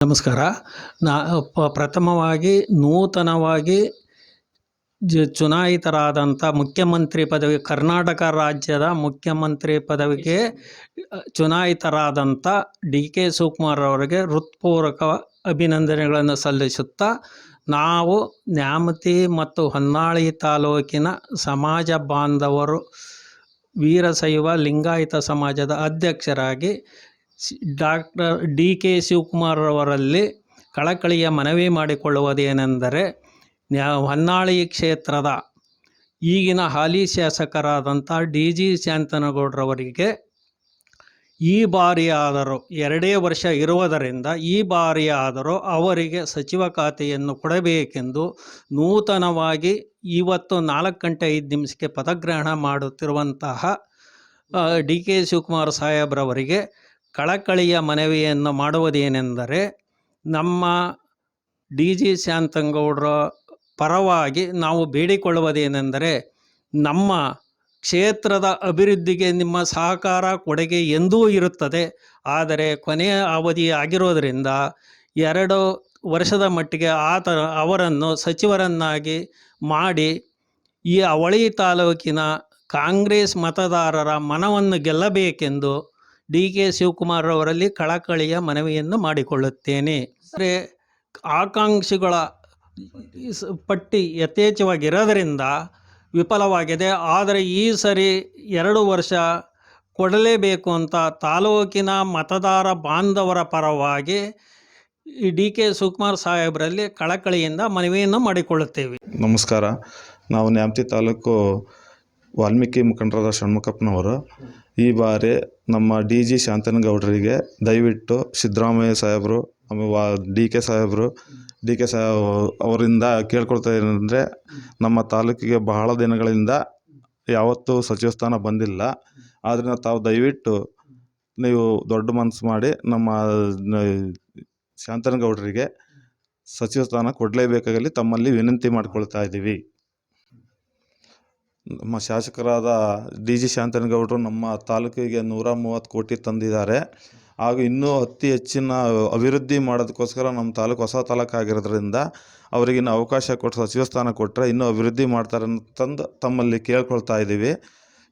ನಮಸ್ಕಾರ. ನಾ ಪ್ರಥಮವಾಗಿ ನೂತನವಾಗಿ ಚುನಾಯಿತರಾದಂಥ ಮುಖ್ಯಮಂತ್ರಿ ಪದವಿ, ಕರ್ನಾಟಕ ರಾಜ್ಯದ ಮುಖ್ಯಮಂತ್ರಿ ಪದವಿಗೆ ಚುನಾಯಿತರಾದಂಥ ಡಿ ಕೆ ಶಿವಕುಮಾರ್ ಅವರಿಗೆ ಹೃತ್ಪೂರ್ವಕ ಅಭಿನಂದನೆಗಳನ್ನು ಸಲ್ಲಿಸುತ್ತಾ, ನಾವು ನ್ಯಾಮತಿ ಮತ್ತು ಹೊನ್ನಾಳಿ ತಾಲೂಕಿನ ಸಮಾಜ ಬಾಂಧವರು, ವೀರಶೈವ ಲಿಂಗಾಯತ ಸಮಾಜದ ಅಧ್ಯಕ್ಷರಾಗಿ ಡಾಕ್ಟರ್ ಡಿ ಕೆ ಶಿವಕುಮಾರ್ ಅವರಲ್ಲಿ ಕಳಕಳಿಯ ಮನವಿ ಮಾಡಿಕೊಳ್ಳುವುದೇನೆಂದರೆ, ಹೊನ್ನಾಳಿ ಕ್ಷೇತ್ರದ ಈಗಿನ ಹಾಲಿ ಶಾಸಕರಾದಂಥ ಡಿ ಜಿ ಶಾಂತನಗೌಡರವರಿಗೆ ಈ ಬಾರಿಯಾದರೂ 2 ವರ್ಷ ಇರುವುದರಿಂದ ಈ ಬಾರಿಯಾದರೂ ಅವರಿಗೆ ಸಚಿವ ಖಾತೆಯನ್ನು ಕೊಡಬೇಕೆಂದು ನೂತನವಾಗಿ ಇವತ್ತು 4:05 ಪದಗ್ರಹಣ ಮಾಡುತ್ತಿರುವಂತಹ ಡಿ ಕೆ ಶಿವಕುಮಾರ್ ಸಾಹೇಬ್ರವರಿಗೆ ಕಳಕಳಿಯ ಮನವಿಯನ್ನು ಮಾಡುವುದೇನೆಂದರೆ, ನಮ್ಮ ಡಿ ಜಿ ಶಾಂತನಗೌಡರ ಪರವಾಗಿ ನಾವು ಬೇಡಿಕೊಳ್ಳುವುದೇನೆಂದರೆ, ನಮ್ಮ ಕ್ಷೇತ್ರದ ಅಭಿವೃದ್ಧಿಗೆ ನಿಮ್ಮ ಸಹಕಾರ ಕೊಡುಗೆ ಎಂದೂ ಇರುತ್ತದೆ. ಆದರೆ ಕೊನೆಯ ಅವಧಿ ಆಗಿರೋದರಿಂದ 2 ವರ್ಷದ ಮಟ್ಟಿಗೆ ಅವರನ್ನು ಸಚಿವರನ್ನಾಗಿ ಮಾಡಿ ಈ ಅವಳಿ ತಾಲೂಕಿನ ಕಾಂಗ್ರೆಸ್ ಮತದಾರರ ಮನವನ್ನು ಗೆಲ್ಲಬೇಕೆಂದು ಡಿ ಕೆ ಶಿವಕುಮಾರ್ ಅವರಲ್ಲಿ ಕಳಕಳಿಯ ಮನವಿಯನ್ನು ಮಾಡಿಕೊಳ್ಳುತ್ತೇನೆ. ಅಂದರೆ ಆಕಾಂಕ್ಷಿಗಳ ಪಟ್ಟಿ ಯಥೇಚ್ಛವಾಗಿರೋದರಿಂದ ವಿಫಲವಾಗಿದೆ. ಆದರೆ ಈ ಸರಿ 2 ವರ್ಷ ಕೊಡಲೇಬೇಕು ಅಂತ ತಾಲೂಕಿನ ಮತದಾರ ಬಾಂಧವರ ಪರವಾಗಿ ಡಿ ಕೆ ಶಿವಕುಮಾರ್ ಸಾಹೇಬರಲ್ಲಿ ಕಳಕಳಿಯಿಂದ ಮನವಿಯನ್ನು ಮಾಡಿಕೊಳ್ಳುತ್ತೇವೆ. ನಮಸ್ಕಾರ. ನಾವು ನ್ಯಾಮತಿ ತಾಲೂಕು ವಾಲ್ಮೀಕಿ ಮುಖಂಡರಾದ ಷಣ್ಮುಖಪ್ಪನವರು ಈ ಬಾರಿ ನಮ್ಮ ಡಿ ಜಿ ಶಾಂತನಗೌಡರಿಗೆ ದಯವಿಟ್ಟು ಸಿದ್ದರಾಮಯ್ಯ ಸಾಹೇಬರು, ಡಿ ಕೆ ಅವರಿಂದ ಕೇಳ್ಕೊಳ್ತಾ ಏನಂದರೆ, ನಮ್ಮ ತಾಲೂಕಿಗೆ ಬಹಳ ದಿನಗಳಿಂದ ಯಾವತ್ತೂ ಸಚಿವ ಸ್ಥಾನ ಬಂದಿಲ್ಲ. ಆದ್ದರಿಂದ ತಾವು ದಯವಿಟ್ಟು ನೀವು ದೊಡ್ಡ ಮನಸ್ಸು ಮಾಡಿ ನಮ್ಮ ಶಾಂತನಗೌಡರಿಗೆ ಸಚಿವ ಸ್ಥಾನ ಕೊಡಲೇಬೇಕಾಗಲಿ ತಮ್ಮಲ್ಲಿ ವಿನಂತಿ ಮಾಡಿಕೊಳ್ತಾ ಇದ್ದೀವಿ. ನಮ್ಮ ಶಾಸಕರಾದ ಡಿ ಜಿ ಶಾಂತನಗೌಡರು ನಮ್ಮ ತಾಲೂಕಿಗೆ 130 ಕೋಟಿ ತಂದಿದ್ದಾರೆ. ಹಾಗೂ ಇನ್ನೂ ಅತಿ ಹೆಚ್ಚಿನ ಅಭಿವೃದ್ಧಿ ಮಾಡೋದಕ್ಕೋಸ್ಕರ ನಮ್ಮ ತಾಲೂಕು ಹೊಸ ತಾಲೂಕು ಆಗಿರೋದ್ರಿಂದ ಅವರಿಗಿನ್ನ ಅವಕಾಶ ಕೊಟ್ಟು ಸಚಿವ ಸ್ಥಾನ ಕೊಟ್ಟರೆ ಇನ್ನೂ ಅಭಿವೃದ್ಧಿ ಮಾಡ್ತಾರೆ ಅಂತಂದು ತಮ್ಮಲ್ಲಿ ಕೇಳ್ಕೊಳ್ತಾ ಇದ್ದೀವಿ.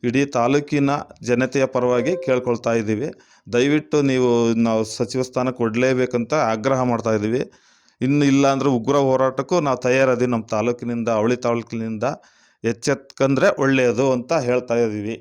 ಇಡೀ ತಾಲೂಕಿನ ಜನತೆಯ ಪರವಾಗಿ ಕೇಳ್ಕೊಳ್ತಾ ಇದ್ದೀವಿ. ದಯವಿಟ್ಟು ನಾವು ಸಚಿವ ಸ್ಥಾನ ಕೊಡಲೇಬೇಕಂತ ಆಗ್ರಹ ಮಾಡ್ತಾ ಇದ್ದೀವಿ. ಇನ್ನು ಇಲ್ಲ ಅಂದರೆ ಉಗ್ರ ಹೋರಾಟಕ್ಕೂ ನಾವು ತಯಾರಿದ್ದೀವಿ. ನಮ್ಮ ತಾಲೂಕಿನಿಂದ, ಅವಳಿ ತಾಲೂಕಿನಿಂದ ಎಚ್ಚೆತ್ಕಂದ್ರೆ ಒಳ್ಳೆಯದು ಅಂತ ಹೇಳ್ತಾ ಇದ್ದೀವಿ.